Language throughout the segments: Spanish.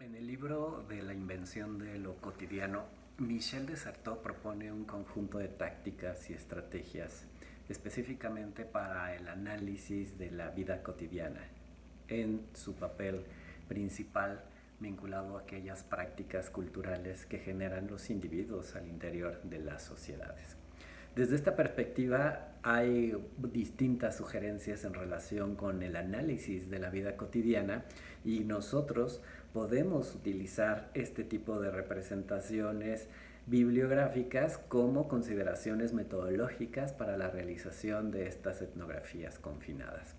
En el libro de la invención de lo cotidiano, Michel de Certeau propone un conjunto de tácticas y estrategias específicamente para el análisis de la vida cotidiana, en su papel principal vinculado a aquellas prácticas culturales que generan los individuos al interior de las sociedades. Desde esta perspectiva hay distintas sugerencias en relación con el análisis de la vida cotidiana y nosotros podemos utilizar este tipo de representaciones bibliográficas como consideraciones metodológicas para la realización de estas etnografías confinadas.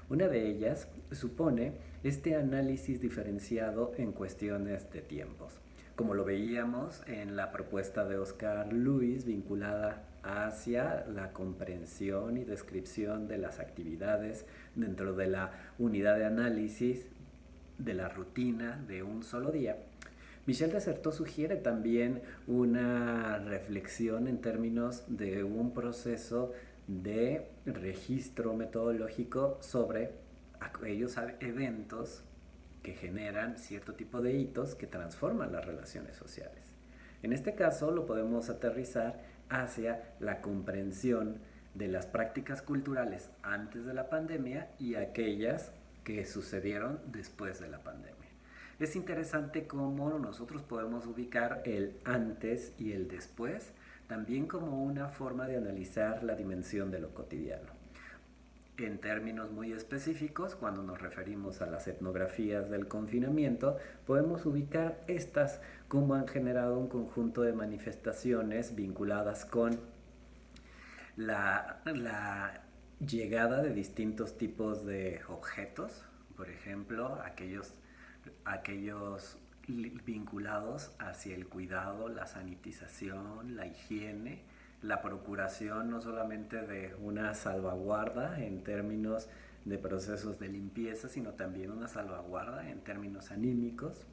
Una de ellas supone este análisis diferenciado en cuestiones de tiempos, como lo veíamos en la propuesta de Oscar Lewis vinculada hacia la comprensión y descripción de las actividades dentro de la unidad de análisis de la rutina de un solo día. Michel de Certeau sugiere también una reflexión en términos de un proceso de registro metodológico sobre aquellos eventos que generan cierto tipo de hitos que transforman las relaciones sociales. En este caso lo podemos aterrizar hacia la comprensión de las prácticas culturales antes de la pandemia y aquellas que sucedieron después de la pandemia. Es interesante cómo nosotros podemos ubicar el antes y el después, también como una forma de analizar la dimensión de lo cotidiano. En términos muy específicos, cuando nos referimos a las etnografías del confinamiento, podemos ubicar estas como han generado un conjunto de manifestaciones vinculadas con la llegada de distintos tipos de objetos, por ejemplo, aquellos vinculados hacia el cuidado, la sanitización, la higiene, la procuración no solamente de una salvaguarda en términos de procesos de limpieza, sino también una salvaguarda en términos anímicos.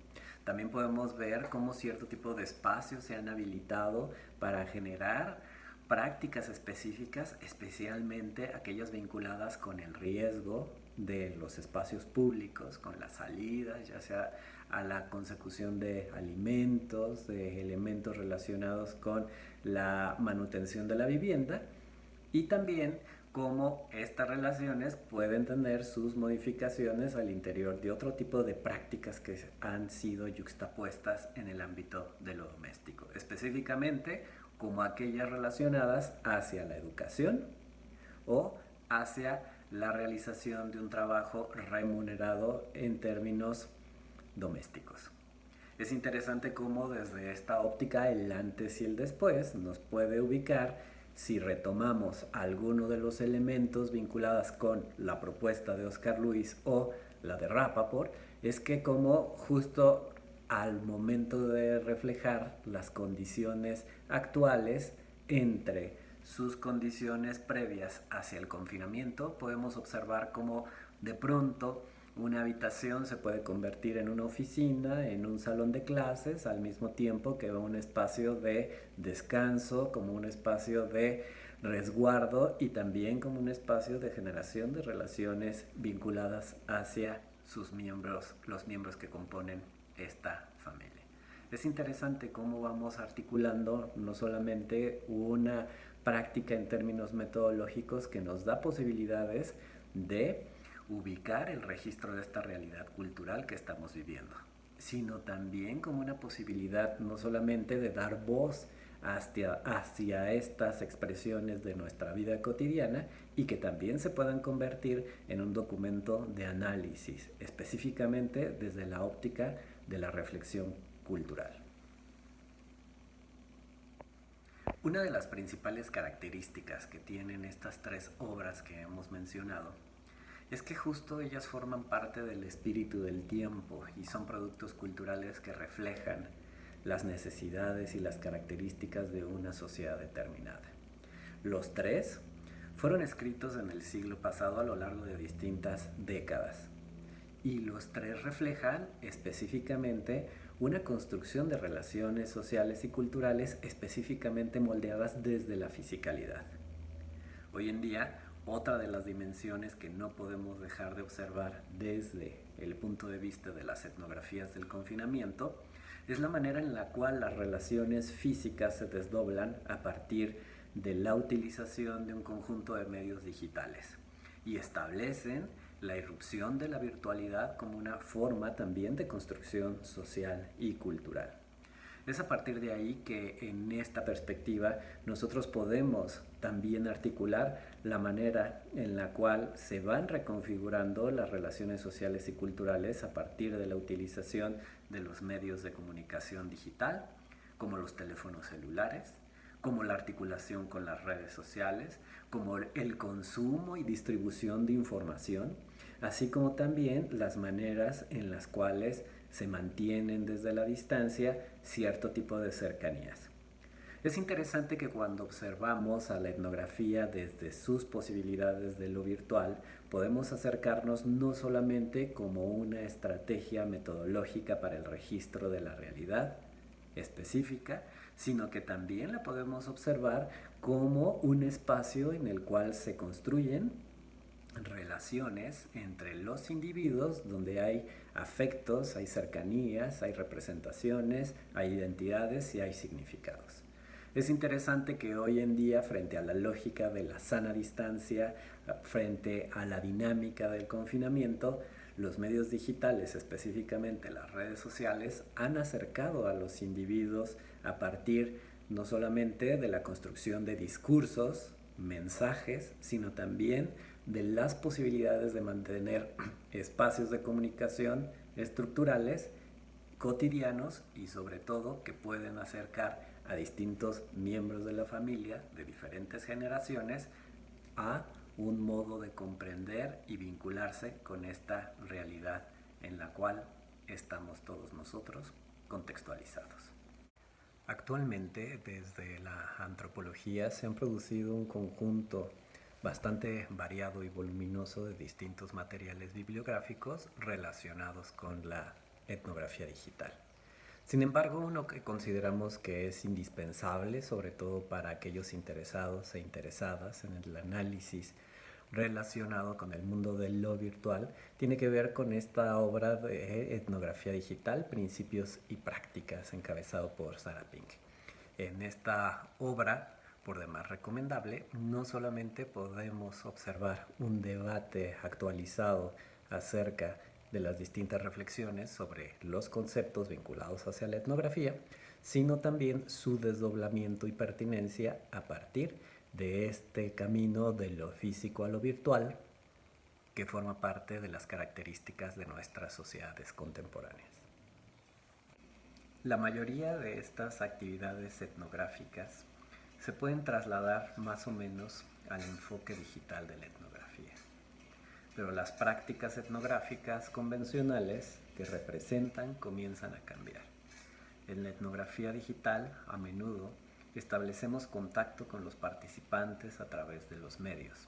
También podemos ver cómo cierto tipo de espacios se han habilitado para generar prácticas específicas, especialmente aquellas vinculadas con el riesgo de los espacios públicos, con las salidas, ya sea a la consecución de alimentos, de elementos relacionados con la manutención de la vivienda, y también cómo estas relaciones pueden tener sus modificaciones al interior de otro tipo de prácticas que han sido yuxtapuestas en el ámbito de lo doméstico, específicamente como aquellas relacionadas hacia la educación o hacia la realización de un trabajo remunerado en términos domésticos. Es interesante cómo desde esta óptica el antes y el después nos puede ubicar si retomamos alguno de los elementos vinculados con la propuesta de Oscar Lewis o la de Rapaport, es que como justo al momento de reflejar las condiciones actuales entre sus condiciones previas hacia el confinamiento, podemos observar cómo de pronto una habitación se puede convertir en una oficina, en un salón de clases, al mismo tiempo que un espacio de descanso, como un espacio de resguardo y también como un espacio de generación de relaciones vinculadas hacia sus miembros, los miembros que componen esta familia. Es interesante cómo vamos articulando no solamente una práctica en términos metodológicos que nos da posibilidades de ubicar el registro de esta realidad cultural que estamos viviendo, sino también como una posibilidad no solamente de dar voz hacia estas expresiones de nuestra vida cotidiana y que también se puedan convertir en un documento de análisis, específicamente desde la óptica de la reflexión cultural. Una de las principales características que tienen estas tres obras que hemos mencionado es que justo ellas forman parte del espíritu del tiempo y son productos culturales que reflejan las necesidades y las características de una sociedad determinada. Los tres fueron escritos en el siglo pasado a lo largo de distintas décadas y los tres reflejan específicamente una construcción de relaciones sociales y culturales específicamente moldeadas desde la fisicalidad. Hoy en día, otra de las dimensiones que no podemos dejar de observar desde el punto de vista de las etnografías del confinamiento, es la manera en la cual las relaciones físicas se desdoblan a partir de la utilización de un conjunto de medios digitales y establecen la irrupción de la virtualidad como una forma también de construcción social y cultural. Es a partir de ahí que en esta perspectiva nosotros podemos también articular la manera en la cual se van reconfigurando las relaciones sociales y culturales a partir de la utilización de los medios de comunicación digital, como los teléfonos celulares, como la articulación con las redes sociales, como el consumo y distribución de información, así como también las maneras en las cuales se mantienen desde la distancia cierto tipo de cercanías. Es interesante que cuando observamos a la etnografía desde sus posibilidades de lo virtual, podemos acercarnos no solamente como una estrategia metodológica para el registro de la realidad específica, sino que también la podemos observar como un espacio en el cual se construyen relaciones entre los individuos donde hay afectos, hay cercanías, hay representaciones, hay identidades y hay significados. Es interesante que hoy en día, frente a la lógica de la sana distancia, frente a la dinámica del confinamiento, los medios digitales, específicamente las redes sociales, han acercado a los individuos a partir no solamente de la construcción de discursos, mensajes, sino también de las posibilidades de mantener espacios de comunicación estructurales, cotidianos y sobre todo que pueden acercar a distintos miembros de la familia de diferentes generaciones a un modo de comprender y vincularse con esta realidad en la cual estamos todos nosotros contextualizados. Actualmente, desde la antropología se han producido un conjunto bastante variado y voluminoso de distintos materiales bibliográficos relacionados con la etnografía digital. Sin embargo, uno que consideramos que es indispensable, sobre todo para aquellos interesados e interesadas en el análisis relacionado con el mundo de lo virtual, tiene que ver con esta obra de etnografía digital, Principios y Prácticas, encabezado por Sarah Pink. En esta obra, por demás recomendable, no solamente podemos observar un debate actualizado acerca de las distintas reflexiones sobre los conceptos vinculados hacia la etnografía, sino también su desdoblamiento y pertinencia a partir de este camino de lo físico a lo virtual que forma parte de las características de nuestras sociedades contemporáneas. La mayoría de estas actividades etnográficas se pueden trasladar más o menos al enfoque digital de la etnografía, pero las prácticas etnográficas convencionales que representan comienzan a cambiar. En la etnografía digital, a menudo, establecemos contacto con los participantes a través de los medios,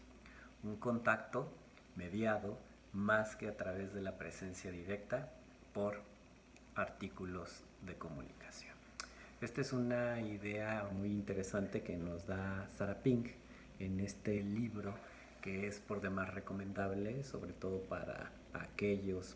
un contacto mediado más que a través de la presencia directa por artículos de comunicación. Esta es una idea muy interesante que nos da Sarah Pink en este libro que es por demás recomendable, sobre todo para aquellos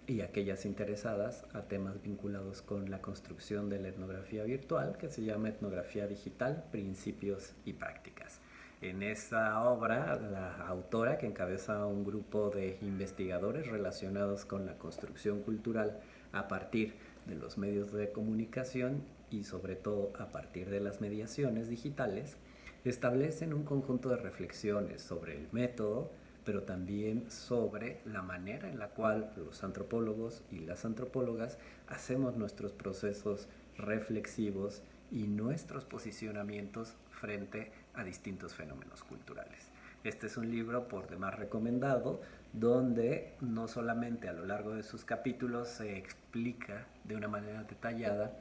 y aquellas interesadas a temas vinculados con la construcción de la etnografía virtual, que se llama Etnografía Digital, Principios y Prácticas. En esa obra, la autora, que encabeza un grupo de investigadores relacionados con la construcción cultural a partir de los medios de comunicación y sobre todo a partir de las mediaciones digitales, establecen un conjunto de reflexiones sobre el método, pero también sobre la manera en la cual los antropólogos y las antropólogas hacemos nuestros procesos reflexivos y nuestros posicionamientos frente a distintos fenómenos culturales. Este es un libro por demás recomendado, donde no solamente a lo largo de sus capítulos se explica de una manera detallada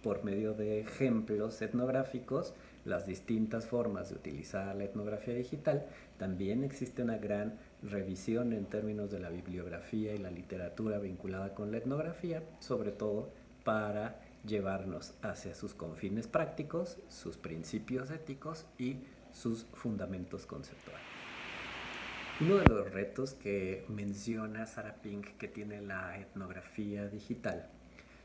por medio de ejemplos etnográficos las distintas formas de utilizar la etnografía digital, también existe una gran revisión en términos de la bibliografía y la literatura vinculada con la etnografía, sobre todo para llevarnos hacia sus confines prácticos, sus principios éticos y sus fundamentos conceptuales. Uno de los retos que menciona Sarah Pink que tiene la etnografía digital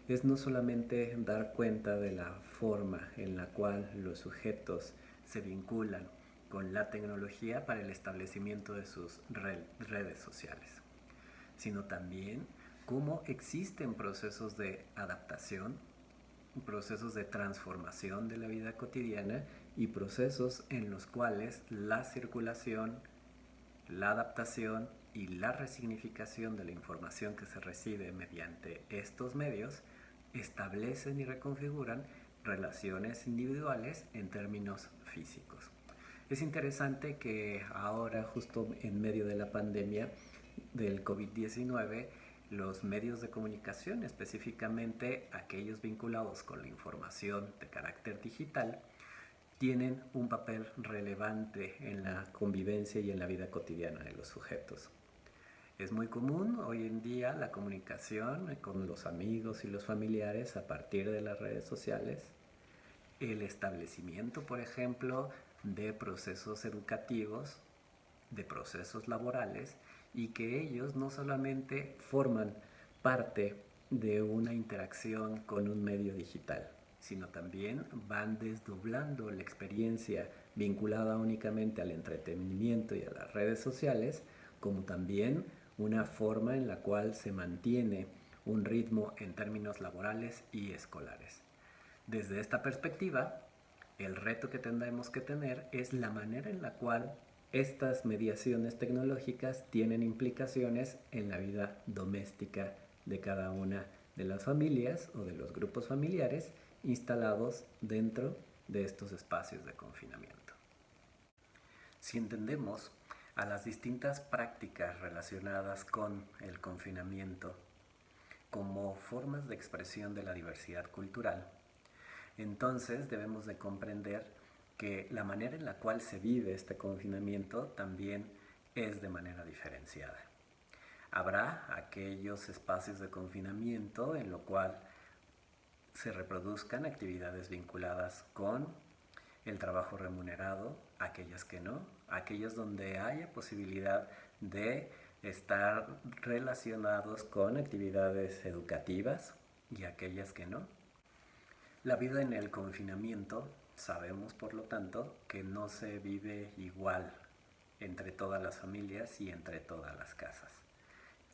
es no solamente dar cuenta de la forma en la cual los sujetos se vinculan con la tecnología para el establecimiento de sus redes sociales, sino también cómo existen procesos de adaptación, procesos de transformación de la vida cotidiana y procesos en los cuales la circulación, la adaptación y la resignificación de la información que se recibe mediante estos medios establecen y reconfiguran relaciones individuales en términos físicos. Es interesante que ahora, justo en medio de la pandemia del COVID-19, los medios de comunicación, específicamente aquellos vinculados con la información de carácter digital, tienen un papel relevante en la convivencia y en la vida cotidiana de los sujetos. Es muy común hoy en día la comunicación con los amigos y los familiares a partir de las redes sociales, el establecimiento, por ejemplo, de procesos educativos, de procesos laborales, y que ellos no solamente forman parte de una interacción con un medio digital, sino también van desdoblando la experiencia vinculada únicamente al entretenimiento y a las redes sociales, como también una forma en la cual se mantiene un ritmo en términos laborales y escolares. Desde esta perspectiva, el reto que tendremos que tener es la manera en la cual estas mediaciones tecnológicas tienen implicaciones en la vida doméstica de cada una de las familias o de los grupos familiares instalados dentro de estos espacios de confinamiento. Si entendemos a las distintas prácticas relacionadas con el confinamiento como formas de expresión de la diversidad cultural, entonces debemos de comprender que la manera en la cual se vive este confinamiento también es de manera diferenciada. Habrá aquellos espacios de confinamiento en lo cual se reproduzcan actividades vinculadas con el trabajo remunerado, aquellas que no, aquellos donde haya posibilidad de estar relacionados con actividades educativas y aquellas que no. La vida en el confinamiento, sabemos por lo tanto que no se vive igual entre todas las familias y entre todas las casas.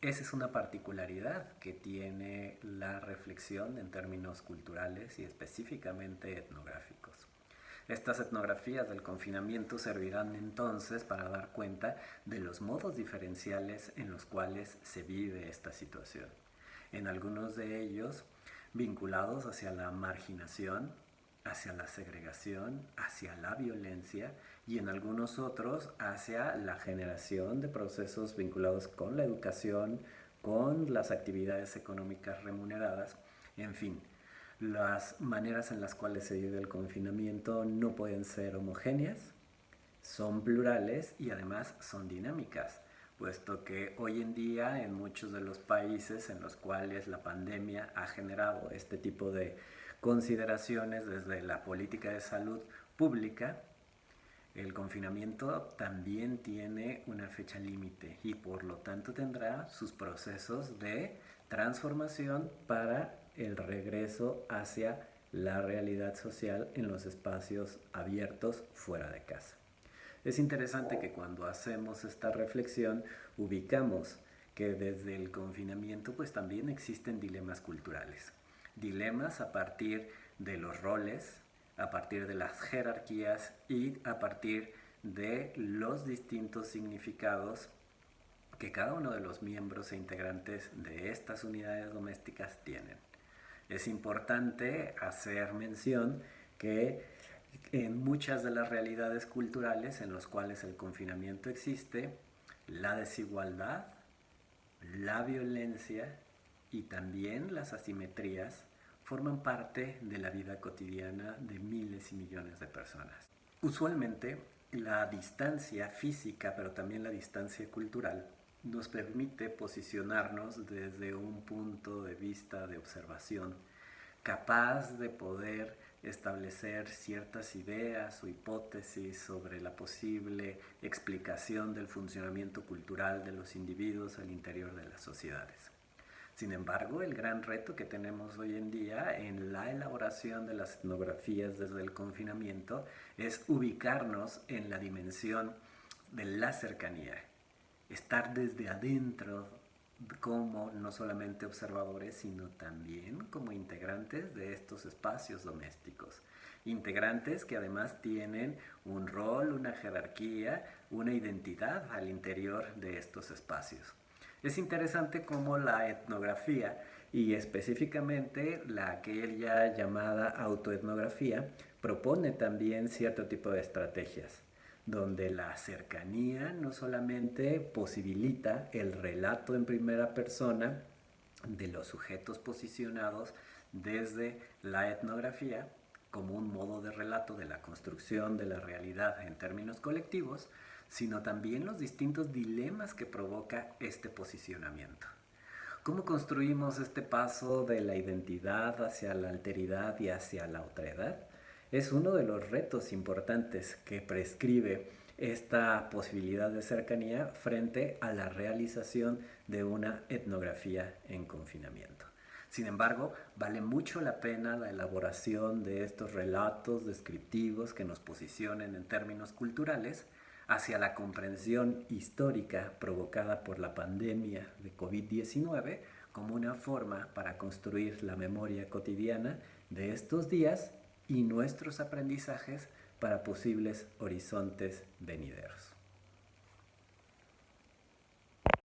Esa es una particularidad que tiene la reflexión en términos culturales y específicamente etnográficos. Estas etnografías del confinamiento servirán entonces para dar cuenta de los modos diferenciales en los cuales se vive esta situación. En algunos de ellos vinculados hacia la marginación, hacia la segregación, hacia la violencia, y en algunos otros hacia la generación de procesos vinculados con la educación, con las actividades económicas remuneradas, en fin. Las maneras en las cuales se vive el confinamiento no pueden ser homogéneas, son plurales y además son dinámicas, puesto que hoy en día en muchos de los países en los cuales la pandemia ha generado este tipo de consideraciones desde la política de salud pública, el confinamiento también tiene una fecha límite y por lo tanto tendrá sus procesos de transformación para el regreso hacia la realidad social en los espacios abiertos fuera de casa. Es interesante que cuando hacemos esta reflexión ubicamos que desde el confinamiento pues también existen dilemas culturales. Dilemas a partir de los roles, a partir de las jerarquías y a partir de los distintos significados que cada uno de los miembros e integrantes de estas unidades domésticas tienen. Es importante hacer mención que en muchas de las realidades culturales en las cuales el confinamiento existe, la desigualdad, la violencia y también las asimetrías forman parte de la vida cotidiana de miles y millones de personas. Usualmente, la distancia física, pero también la distancia cultural, nos permite posicionarnos desde un punto de vista de observación capaz de poder establecer ciertas ideas o hipótesis sobre la posible explicación del funcionamiento cultural de los individuos al interior de las sociedades. Sin embargo, el gran reto que tenemos hoy en día en la elaboración de las etnografías desde el confinamiento es ubicarnos en la dimensión de la cercanía, estar desde adentro como no solamente observadores, sino también como integrantes de estos espacios domésticos. Integrantes que además tienen un rol, una jerarquía, una identidad al interior de estos espacios. Es interesante cómo la etnografía y específicamente la aquella llamada autoetnografía propone también cierto tipo de estrategias donde la cercanía no solamente posibilita el relato en primera persona de los sujetos posicionados desde la etnografía como un modo de relato de la construcción de la realidad en términos colectivos, sino también los distintos dilemas que provoca este posicionamiento. ¿Cómo construimos este paso de la identidad hacia la alteridad y hacia la otredad? Es uno de los retos importantes que prescribe esta posibilidad de cercanía frente a la realización de una etnografía en confinamiento. Sin embargo, vale mucho la pena la elaboración de estos relatos descriptivos que nos posicionen en términos culturales hacia la comprensión histórica provocada por la pandemia de COVID-19 como una forma para construir la memoria cotidiana de estos días y nuestros aprendizajes para posibles horizontes venideros.